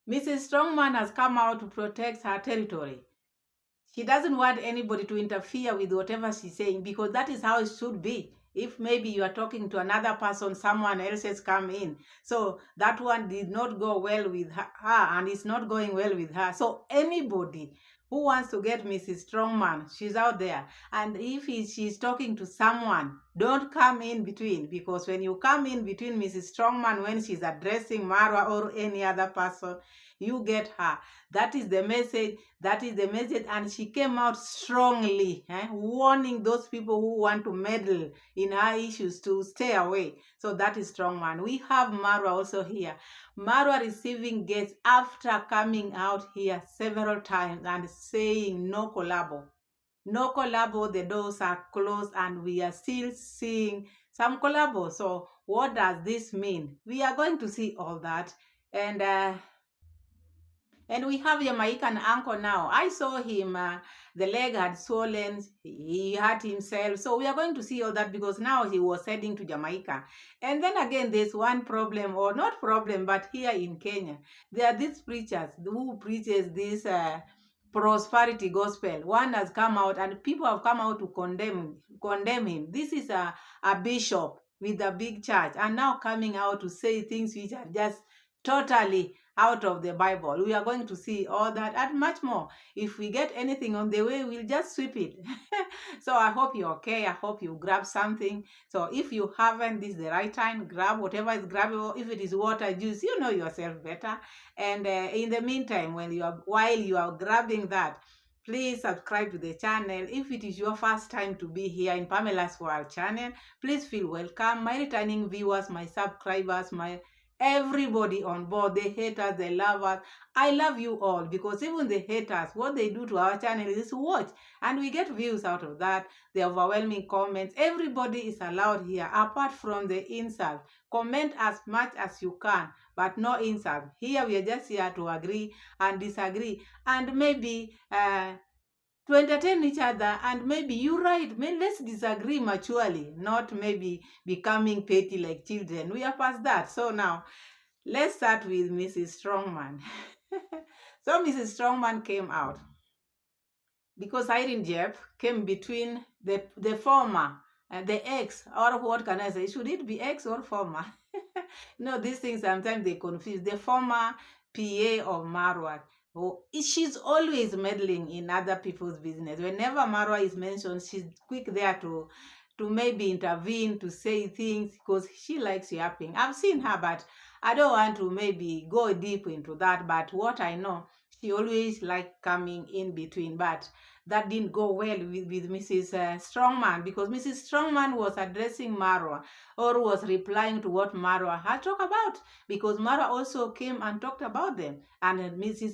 Mrs. Strongman has come out to protect her territory. She doesn't want anybody to interfere with whatever she's saying, because that is how it should be. If maybe you are talking to another person, someone else has come in. So that one did not go well with her and it's not going well with her. So anybody who wants to get Mrs. Strongman, she's out there. And if she's talking to someone, don't come in between, because when you come in between Mrs. Strongman when she's addressing Marwa or any other person, you get her. That is the message. That is the message. And she came out strongly, warning those people who want to meddle in her issues to stay away. So that is strong man. We have Marwa also here. Marwa receiving guests after coming out here several times and saying no collabo. No collabo, the doors are closed, and we are still seeing some collabo. So what does this mean? We are going to see all that. And we have Jamaican uncle now. I saw him, the leg had swollen, he hurt himself. So we are going to see all that, because now he was heading to Jamaica. And then again, there's one problem, or not problem, but here in Kenya, there are these preachers who preaches this prosperity gospel. One has come out, and people have come out to condemn him. This is a bishop with a big church, and now coming out to say things which are just totally out of the Bible. We are going to see all that and much more. If we get anything on the way, we'll just sweep it. So I hope you're okay. I hope you grab something. So if you haven't, this is the right time. Grab whatever is grabbable. If it is water, juice, you know yourself better. And in the meantime, while you are grabbing that, please subscribe to the channel. If it is your first time to be here in Pamela's World channel, please feel welcome. My returning viewers, my subscribers, everybody on board, the haters, the lovers, I love you all, because even the haters, what they do to our channel is watch, and we get views out of that, the overwhelming comments. Everybody is allowed here, apart from the insult. Comment as much as you can, but no insult. Here we are just here to agree and disagree, and maybe to entertain each other. And maybe you're right, let's disagree maturely, not maybe becoming petty like children. We are past that. So now let's start with Mrs. Strongman. So Mrs. Strongman came out because Irene Jep came between the former and the ex, or what can I say? Should it be ex or former? No, these things sometimes they confuse. The former PA of Marwa. Oh, she's always meddling in other people's business. Whenever Marwa is mentioned, she's quick there to maybe intervene, to say things, because she likes yapping. I've seen her, but I don't want to maybe go deep into that. But what I know, she always like coming in between. But that didn't go well with Mrs. Strongman, because Mrs. Strongman was addressing Marwa, or was replying to what Marwa had talked about, because Marwa also came and talked about them. And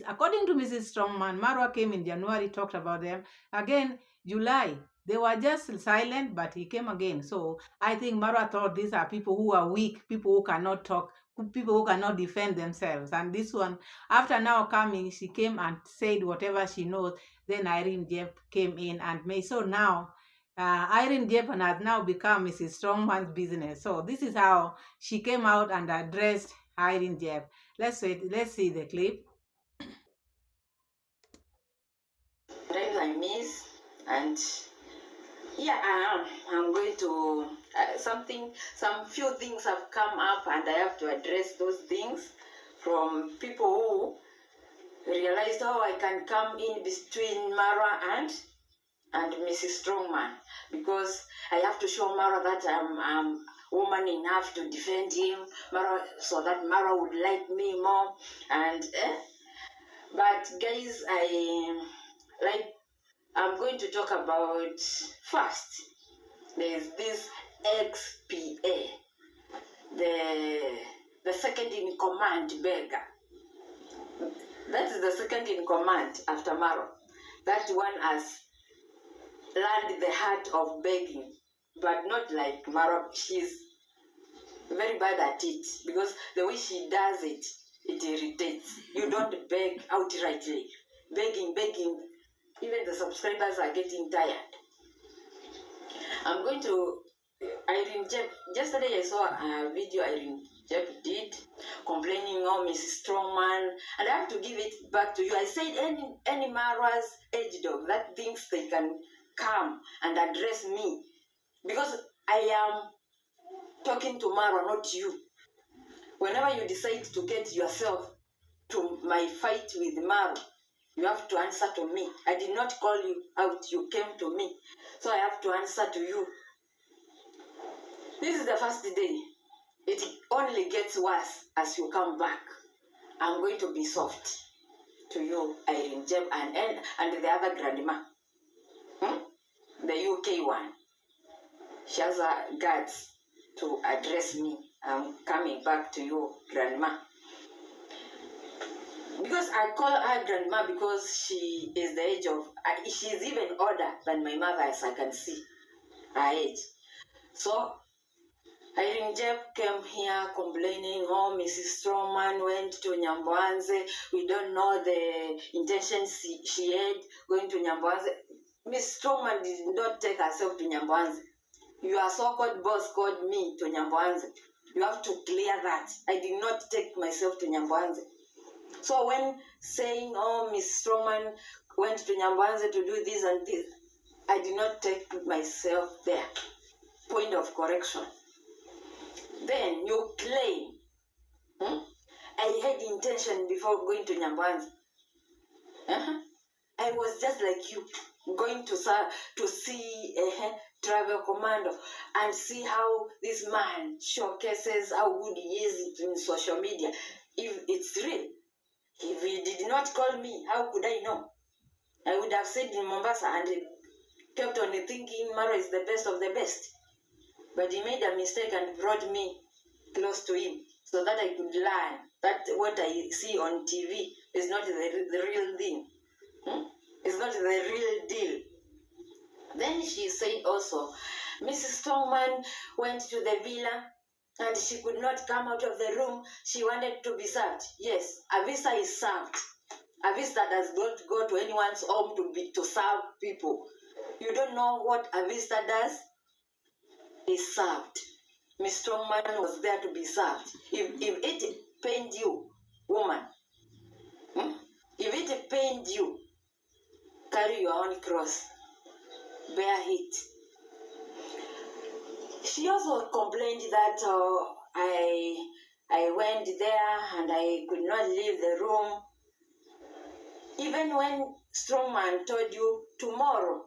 according to Mrs. Strongman, Marwa came in January, talked about them. Again, July, they were just silent, but he came again. So I think Marwa thought these are people who are weak, people who cannot talk, people who cannot defend themselves. And this one, after now coming, she came and said whatever she knows. Then Irene Jep came in and made. So now Irene Jep has now become Mrs. Strongman's business. So this is how she came out and addressed Irene Jep. Let's see the clip. Times I miss, and yeah, I'm going to some few things have come up, and I have to address those things from people who realized how I can come in between Marwa and Mrs. Strongman, because I have to show Marwa that I'm woman enough to defend him, Marwa, so that Marwa would like me more. And but guys, I'm going to talk about first. There's this XPA, the second in command beggar. That is the second in command after Marwa. That one has learned the heart of begging, but not like Marwa. She's very bad at it, because the way she does it, it irritates. You don't beg outrightly. Begging, even the subscribers are getting tired. I'm going to Irene Jep. Yesterday I saw a video Irene Jeb did, complaining, oh, Mrs. Strongman, and I have to give it back to you. I said any Marwa'S age dog that thinks they can come and address me, because I am talking to Marwa, not you. Whenever you decide to get yourself to my fight with Marwa, you have to answer to me. I did not call you out, you came to me. So I have to answer to you. This is the first day. It only gets worse as you come back. I'm going to be soft to you, Irene Jeb, and the other grandma. The UK one. She has guts to address me. I'm coming back to you, grandma. Because I call her grandma because she is the age of, she's even older than my mother, as I can see her age. So Irene Jeb came here complaining, oh, Mrs. Strongman went to Nyambwanze. We don't know the intentions she had going to Nyambwanze. Miss Strongman did not take herself to Nyambwanze. Your so-called boss called me to Nyambwanze. You have to clear that. I did not take myself to Nyambwanze. So when saying, oh, Miss Strongman went to Nyambwanze to do this and this, I did not take myself there. Point of correction. Then you claim, I had intention before going to Nyambwanze. I was just like you, going to see travel commando and see how this man showcases how good he is in social media. If it's real, if he did not call me, how could I know? I would have said in Mombasa and kept on thinking Mara is the best of the best. But he made a mistake and brought me close to him so that I could learn that what I see on TV is not the real thing. It's not the real deal. Then she said also, Mrs. Strongman went to the villa and she could not come out of the room. She wanted to be served. Yes, a visa is served. A visa does not go to anyone's home to serve people. You don't know what a visa does? Is served. Miss Strongman was there to be served. If it pained you, woman, if it pained you, carry your own cross. Bear it. She also complained that I went there and I could not leave the room. Even when Strongman told you tomorrow,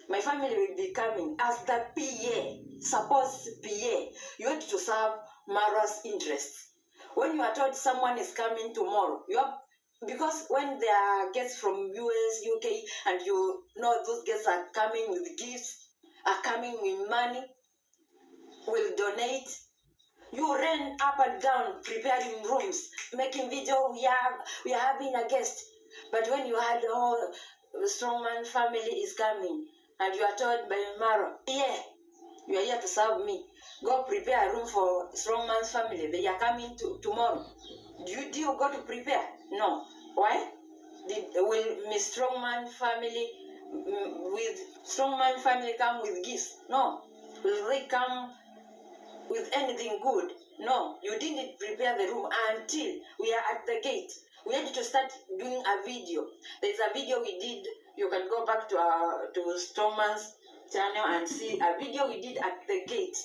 my family will be coming as the PA, supposed PA. You have to serve Marwa'S interests. When you are told someone is coming tomorrow, you have, because when there are guests from US, UK, and you know those guests are coming with gifts, are coming with money, will donate. You ran up and down preparing rooms, making video. We are having a guest. But when you had Strongman family is coming, and you are told by Marwa, yeah, you are here to serve me. Go prepare a room for Strongman's family. They are coming tomorrow. Do you go to prepare? No. Why? Will Miss Strongman family come with gifts? No. Will they come with anything good? No. You didn't prepare the room until we are at the gate. We had to start doing a video. There's a video we did. You can go back to Strongman's channel and see a video we did at the gate.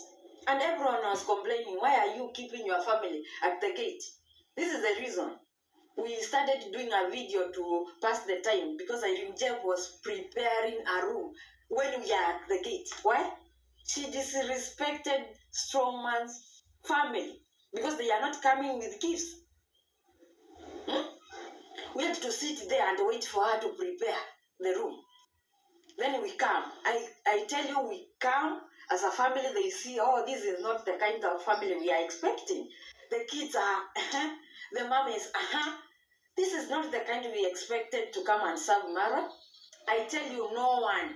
And everyone was complaining, why are you keeping your family at the gate? This is the reason. We started doing a video to pass the time because Irene Jeb was preparing a room when we are at the gate. Why? She disrespected Strongman's family because they are not coming with gifts. We had to sit there and wait for her to prepare the room. Then we come. I tell you, we come as a family. They see, oh, this is not the kind of family we are expecting. The kids are, the mom is, This is not the kind we expected to come and serve Marwa. I tell you, no one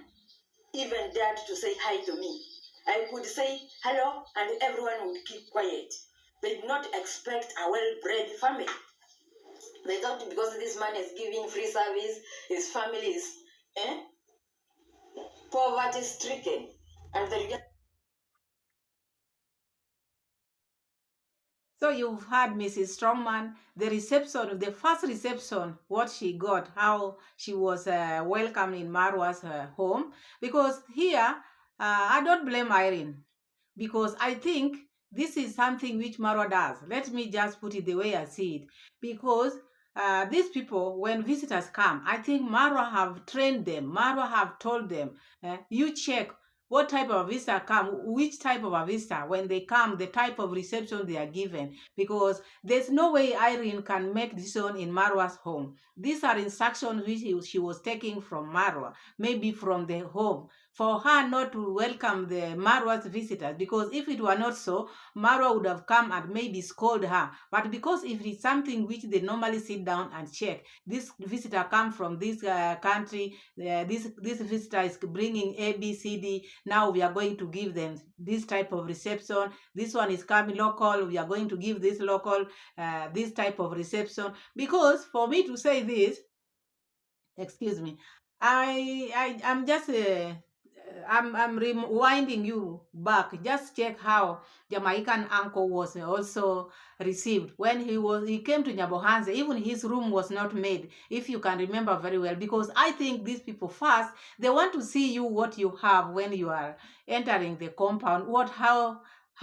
even dared to say hi to me. I could say hello and everyone would keep quiet. They did not expect a well-bred family. They thought because this man is giving free service, his family is poverty-stricken. And the So you've had Mrs. Strongman, the reception, the first reception, what she got, how she was welcomed in Marwa'S home. Because here, I don't blame Irene, because I think this is something which Marwa does. Let me just put it the way I see it. Because these people, when visitors come, I think Marwa have trained them. Marwa have told them, you check what type of visitor come, which type of a visitor, when they come, the type of reception they are given. Because there's no way Irene can make decision in Marwa's home. These are instructions which she was taking from Marwa, maybe from the home, for her not to welcome the Marwa's visitors, because if it were not so, Marwa would have come and maybe scold her. But because if it's something which they normally sit down and check, this visitor come from this country, this visitor is bringing A, B, C, D. Now we are going to give them this type of reception. This one is coming local. We are going to give this local this type of reception. Because for me to say this, excuse me, I'm just I'm rewinding you back. Just check how Jamaican uncle was also received when he came to Nyabohanze. Even his room was not made, if you can remember very well. Because I think these people first, they want to see you what you have when you are entering the compound.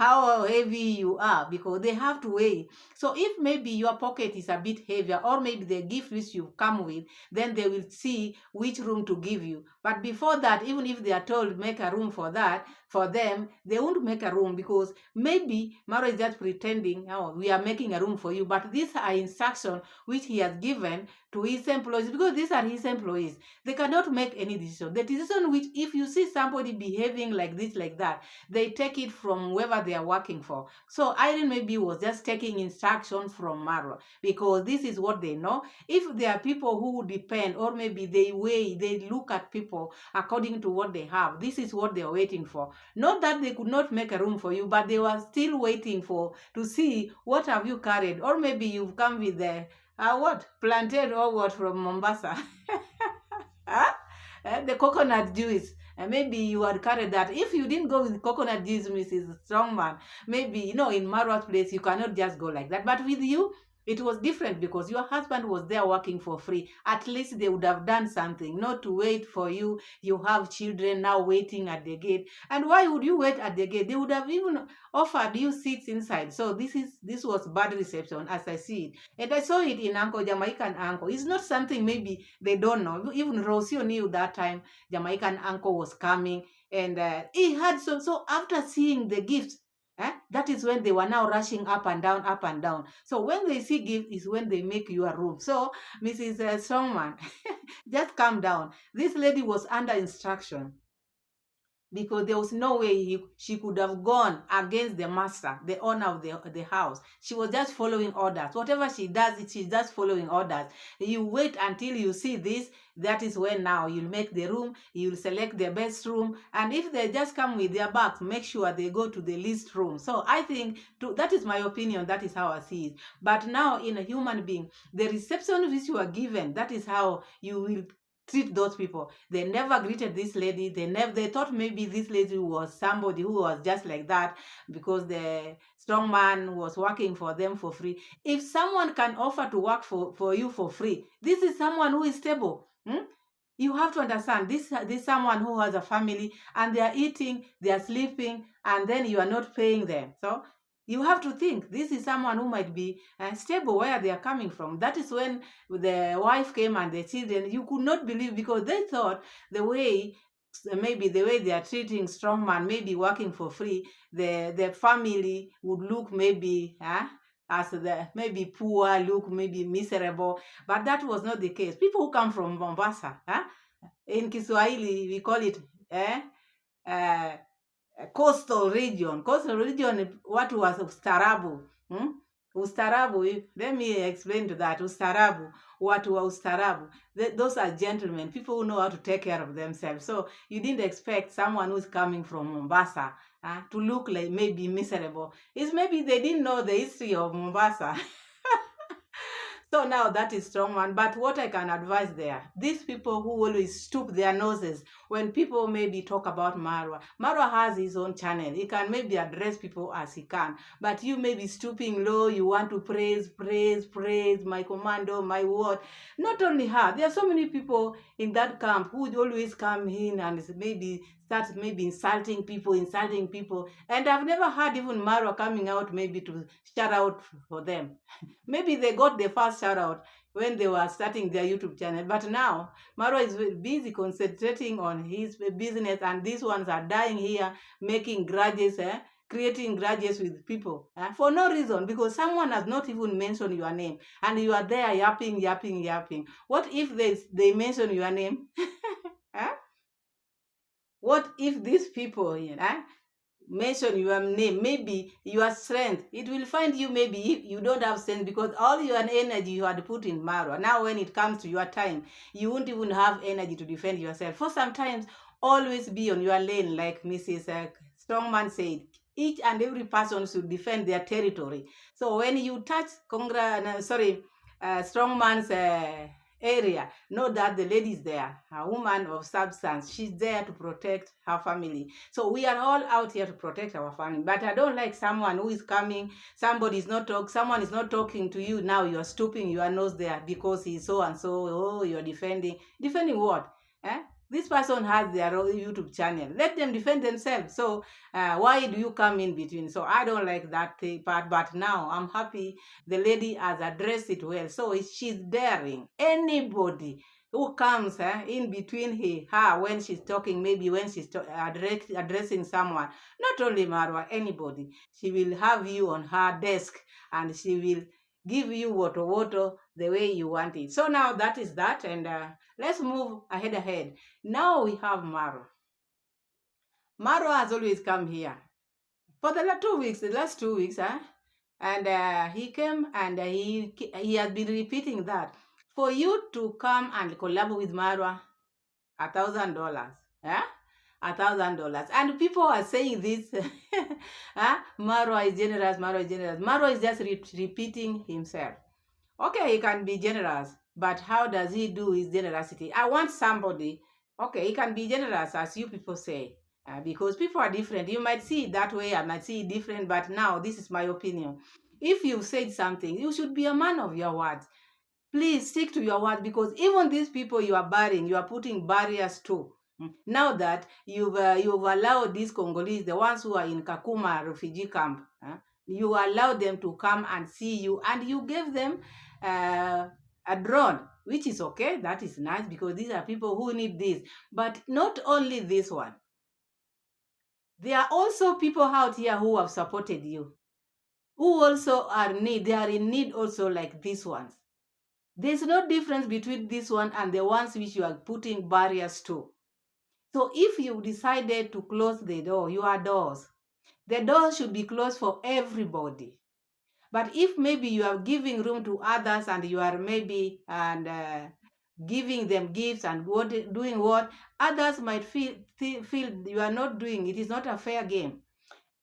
How heavy you are, because they have to weigh. So if maybe your pocket is a bit heavier, or maybe the gift which you come with, then they will see which room to give you. But before that, even if they are told make a room for that, for them, they won't make a room, because maybe Maro is just pretending, oh, we are making a room for you. But these are instructions which he has given to his employees, because these are his employees. They cannot make any decision. The decision which, if you see somebody behaving like this, like that, they take it from whoever they are working for. So Irene maybe was just taking instructions from Maro, because this is what they know. If there are people who depend, or maybe they look at people according to what they have, this is what they're waiting for. Not that they could not make a room for you, but they were still waiting for to see what have you carried. Or maybe you've come with the what, plantain or what from Mombasa. Huh? The coconut juice. And maybe you had carried that. If you didn't go with coconut juice, Mrs. Strongman, maybe, in Marwa'S place, you cannot just go like that. But with you, it was different, because your husband was there working for free. At least they would have done something, not to wait for you. You have children now waiting at the gate. And why would you wait at the gate? They would have even offered you seats inside. So this was bad reception, as I see it. And I saw it in Uncle Jamaican Uncle. It's not something maybe they don't know. Even Rocio knew that time Jamaican Uncle was coming, and he had so after seeing the gifts. That is when they were now rushing up and down, up and down. So when they see gift is when they make your room. So Mrs. Strongman, just calm down. This lady was under instruction, because there was no way she could have gone against the master, the owner of the house. She was just following orders. Whatever she does, she's just following orders. You wait until you see this. That is when now you'll make the room, you'll select the best room. And if they just come with their bags, make sure they go to the least room. So I think, that is my opinion. That is how I see it. But now in a human being, the reception which you are given, that is how you will treat those people. They never greeted this lady. They thought maybe this lady was somebody who was just like that, because the strong man was working for them for free. If someone can offer to work for you for free, this is someone who is stable. You have to understand, this someone who has a family, and they are eating, they are sleeping, and then you are not paying them. So you have to think, this is someone who might be stable where they are coming from. That is when the wife came and the children, you could not believe, because they thought maybe the way they are treating strongman, maybe working for free, the family would look maybe as the maybe poor, look maybe miserable. But that was not the case. People who come from Mombasa, in Kiswahili we call it uh, coastal region. Coastal region, watu wa ustaarabu. Ustaarabu, let me explain to that. Ustaarabu, watu wa ustaarabu. Those are gentlemen, people who know how to take care of themselves. So you didn't expect someone who's coming from Mombasa to look like maybe miserable. It's maybe they didn't know the history of Mombasa. So now that is strong man. But what I can advise there, these people who always stoop their noses when people maybe talk about Marwa. Marwa has his own channel. He can maybe address people as he can. But you may be stooping low. You want to praise my commando, my word. Not only her. There are so many people in that camp who would always come in and maybe start maybe insulting people. And I've never heard even Marwa coming out maybe to shout out for them. Maybe they got the first shout out when they were starting their YouTube channel, but now Marwa is busy concentrating on his business, and these ones are dying here, making grudges, creating grudges with people for no reason, because someone has not even mentioned your name, and you are there yapping. What if they mention your name? Huh? What if these people, mention your name, maybe your strength, it will find you maybe if you don't have strength, because all your energy you had put in Marwa. Now when it comes to your time, you won't even have energy to defend yourself. For sometimes, always be on your lane, like Mrs. Strongman said. Each and every person should defend their territory. So when you touch Strongman's area, know that the lady is there, a woman of substance. She's there to protect her family. So we are all out here to protect our family. But I don't like someone who is coming, someone is not talking to you. Now you're stooping your nose there because he's so and so. Oh, you're defending. Defending what? This person has their own YouTube channel. Let them defend themselves. So why do you come in between? So I don't like that part. But now I'm happy the lady has addressed it well. So she's daring anybody who comes in between her when she's talking, maybe when she's addressing someone, not only Marwa, anybody. She will have you on her desk, and she will give you water the way you want it. So now that is that, and let's move ahead. Now we have Marwa. Marwa has always come here for the last 2 weeks, and he came, and he has been repeating that for you to come and collab with Marwa, $1,000, yeah, $1,000, and people are saying this. Marwa is generous. Marwa is just repeating himself. Okay, he can be generous, but how does he do his generosity? I want somebody. Okay, he can be generous, as you people say, because people are different. You might see it that way, I might see it different, but now this is my opinion. If you said something, you should be a man of your words. Please stick to your word, because even these people you are barring, you are putting barriers to. Now that you've allowed these Congolese, the ones who are in Kakuma refugee camp, you allow them to come and see you, and you gave them a drone, which is okay. That is nice, because these are people who need this. But not only this one, there are also people out here who have supported you, who also they are in need also, like these ones. There's no difference between this one and the ones which you are putting barriers to. So if you decided to close your doors, the doors should be closed for everybody. But if maybe you are giving room to others, and you are maybe giving them gifts and doing what others might feel you are not doing, it is not a fair game.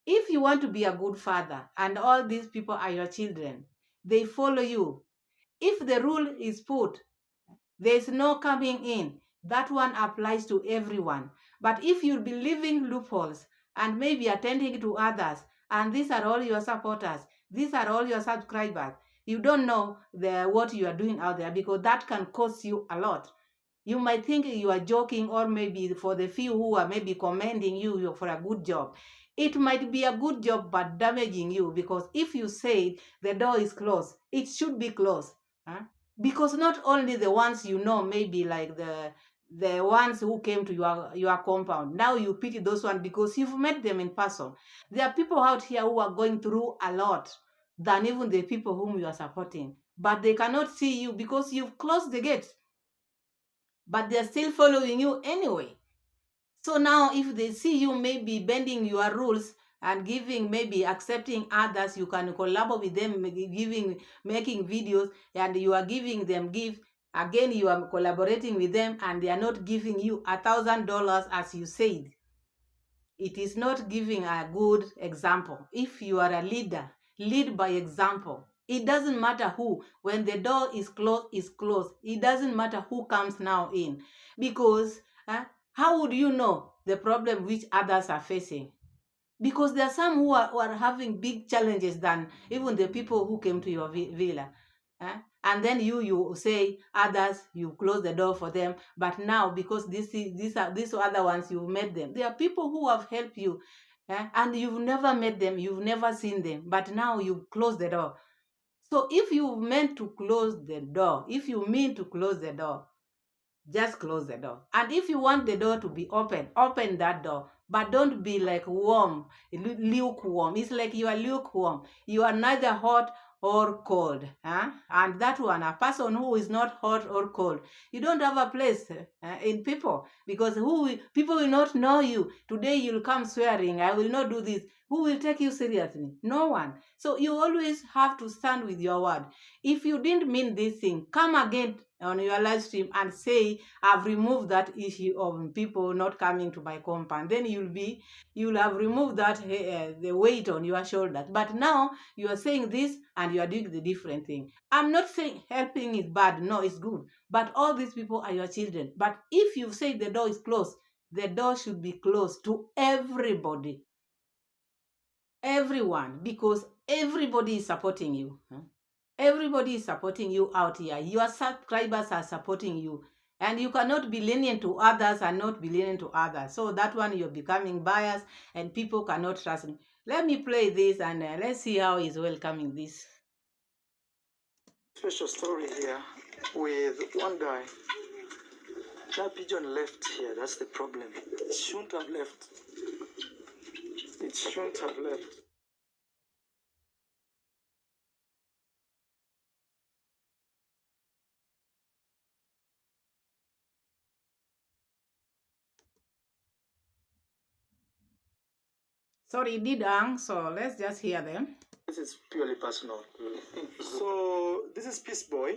If you want to be a good father, and all these people are your children, they follow you. If the rule is put, there is no coming in. That one applies to everyone. But if you'll be leaving loopholes and maybe attending to others, and these are all your supporters, these are all your subscribers, you don't know what you are doing out there, because that can cost you a lot. You might think you are joking, or maybe for the few who are maybe commending you for a good job, it might be a good job but damaging you, because if you say the door is closed, it should be closed. Because not only the ones maybe like the ones who came to your compound, now you pity those ones because you've met them in person. There are people out here who are going through a lot than even the people whom you are supporting, but they cannot see you because you've closed the gates, but they're still following you anyway. So now if they see you maybe bending your rules and accepting others, you can collaborate with them, making videos, and you are giving them gifts. Again, you are collaborating with them, and they are not giving you $1,000 as you said. It is not giving a good example. If you are a leader, lead by example. It doesn't matter who. When the door is closed, is closed. It doesn't matter who comes now in. Because how would you know the problem which others are facing? Because there are some who are having big challenges than even the people who came to your villa. And then you say others, you close the door for them. But now, because these other ones, you've met them. There are people who have helped you, and you've never met them, you've never seen them, but now you close the door. So if you meant to close the door, if you mean to close the door, just close the door. And if you want the door to be open, open that door. But don't be like warm, lukewarm. It's like you are lukewarm. You are neither hot or cold. And that one, a person who is not hot or cold, you don't have a place in people, because people will not know you. Today you'll come swearing, I will not do this. Who will take you seriously? No one. So you always have to stand with your word. If you didn't mean this thing, come again on your live stream and say, I've removed that issue of people not coming to my compound. Then you'll have removed that the weight on your shoulders. But now you are saying this and you are doing the different thing. I'm not saying helping is bad. No, it's good. But all these people are your children. But if you say the door is closed, the door should be closed to everybody. Everyone, because everybody is supporting you. Everybody is supporting you out here. Your subscribers are supporting you. And you cannot be lenient to others and not be lenient to others. So that one, you're becoming biased and people cannot trust me. Let me play this and let's see how he's welcoming this. Special story here with one guy. That pigeon left here. That's the problem. It shouldn't have left. It shouldn't have left. Sorry, did so let's just hear them. This is purely personal. So this is Peace Boy,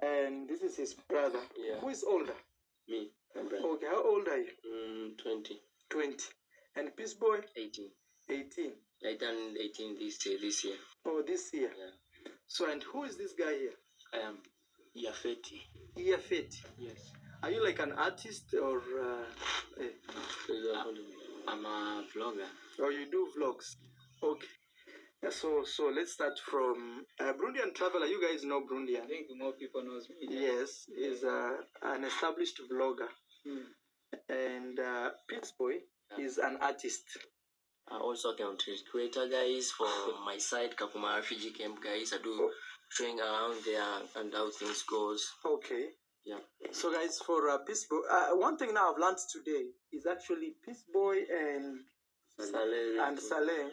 and this is his brother. Yeah. Who is older? Me. Okay, how old are you? 20. 20. And Peace Boy? 18. 18. I turned 18 this year. Oh, this year. Yeah. So, and who is this guy here? I am Yafeti. Yafeti. Yes. Are you like an artist or? I'm a vlogger. Oh, you do vlogs. Okay. So let's start from Burundian Traveler. You guys know Burundian. I think more people knows me. Yes, he's an established vlogger. And Peace Boy is an artist. Also content creator, guys, for my site, Kakuma Refugee Camp, guys. I do showing around there and how things goes. Okay. Yeah. So guys, for Peace Boy, one thing now I've learned today is actually Peace Boy and Saleh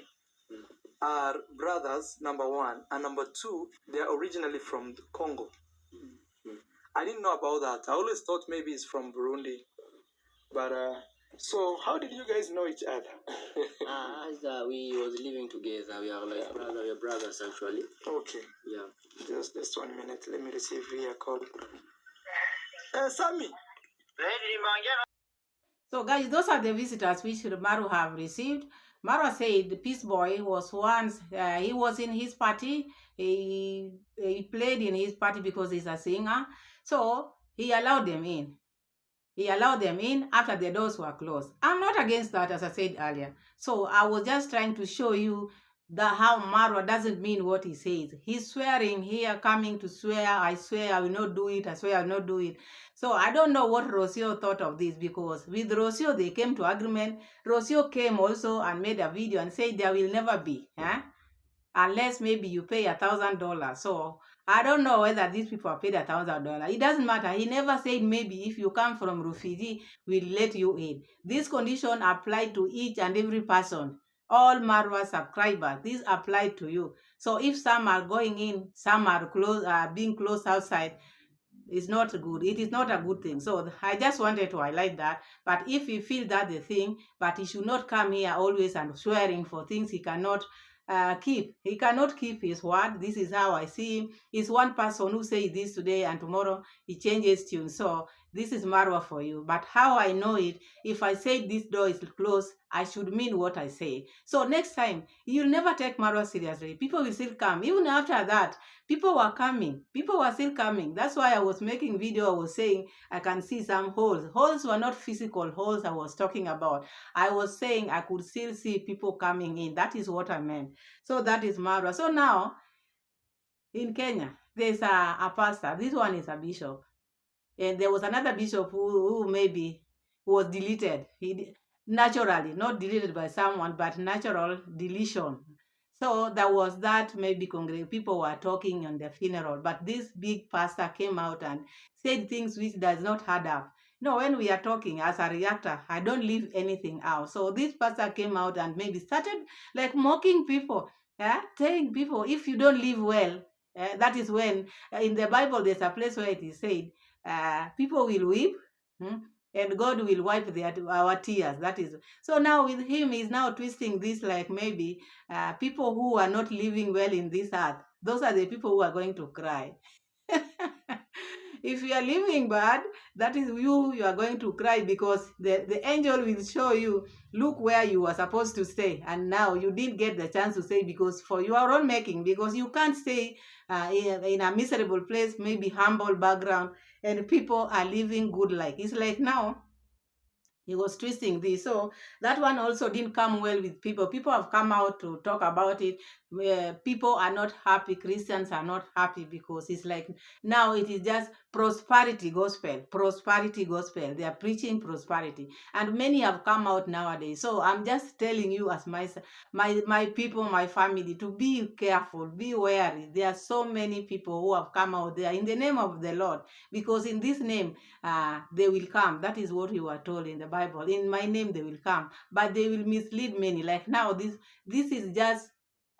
are brothers, number one, and number two, they are originally from Congo. I didn't know about that. I always thought maybe it's from Burundi. But so how did you guys know each other? As we was living together, we are like we are brothers actually. Okay. Yeah. Just 1 minute. Let me receive a call. Sammy. So guys, those are the visitors which Maru have received. Marwa said the Peace Boy was once, he was in his party. He played in his party because he's a singer. So he allowed them in. He allowed them in after the doors were closed. I'm not against that, as I said earlier. So I was just trying to show you how Marwa doesn't mean what he says. He's swearing here, coming to swear, I swear I will not do it, I swear I will not do it. So I don't know what Rocio thought of this, because with Rocio they came to agreement. Rocio came also and made a video and said there will never be, unless maybe you pay $1,000. So I don't know whether these people are paid $1,000. It doesn't matter. He never said maybe if you come from refugee, we'll let you in. This condition applied to each and every person. All Marwa subscribers, this applied to you. So if some are going in, some are being closed outside, it's not good. It is not a good thing. So I just wanted to highlight that. But if you feel that the thing, but he should not come here always and swearing for things he cannot keep. He cannot keep his word. This is how I see him. He's one person who says this today and tomorrow he changes tune. So this is Marwa for you. But how I know it, if I say this door is closed, I should mean what I say. So next time, you'll never take Marwa seriously. People will still come. Even after that, people were coming. People were still coming. That's why I was making video. I was saying I can see some holes. Holes were not physical holes I was talking about. I was saying I could still see people coming in. That is what I meant. So that is Marwa. So now, in Kenya, there's a pastor. This one is a bishop. And there was another bishop who maybe was deleted. Naturally, not deleted by someone, but natural deletion. So there was that maybe people were talking on the funeral, but this big pastor came out and said things which does not add up. No, when we are talking as a reactor, I don't leave anything out. So this pastor came out and maybe started like mocking people, telling people if you don't live well, that is when in the Bible there's a place where it is said people will weep, and God will wipe our tears. That is so. Now with him, he's now twisting this like maybe people who are not living well in this earth. Those are the people who are going to cry. If you are living bad, that is you are going to cry because the angel will show you, look where you were supposed to stay, and now you didn't get the chance to stay because for your own making, because you can't stay in a miserable place, maybe humble background, and people are living good life. It's like now he was twisting this. So that one also didn't come well with people. People have come out to talk about it. People are not happy. Christians are not happy because it's like now it is just prosperity gospel. Prosperity gospel. They are preaching prosperity. And many have come out nowadays. So I'm just telling you as my people, my family, to be careful, be wary. There are so many people who have come out there in the name of the Lord, because in this name they will come. That is what we were told in the Bible. In my name they will come, but they will mislead many. Like now, this is just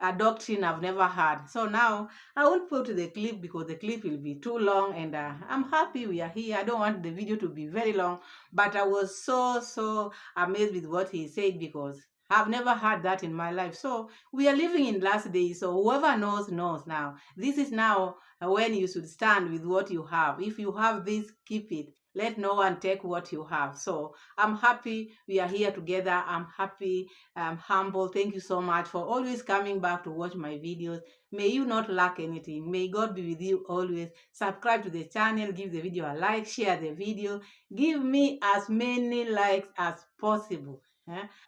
a doctrine I've never heard. So now I won't put the clip because the clip will be too long, and I'm happy we are here. I don't want the video to be very long, but I was so amazed with what he said because I've never heard that in my life. So we are living in last days. So whoever knows now. This is now when you should stand with what you have. If you have this, keep it. Let no one take what you have. So I'm happy we are here together. I'm happy. I'm humble. Thank you so much for always coming back to watch my videos. May you not lack anything. May God be with you always. Subscribe to the channel. Give the video a like. Share the video. Give me as many likes as possible.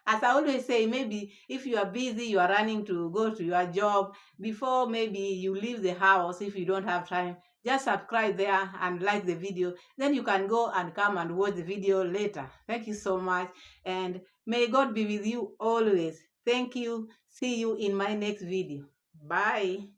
As I always say, maybe if you are busy, you are running to go to your job, before maybe you leave the house, if you don't have time, just subscribe there and like the video. Then you can go and come and watch the video later. Thank you so much. And may God be with you always. Thank you. See you in my next video. Bye.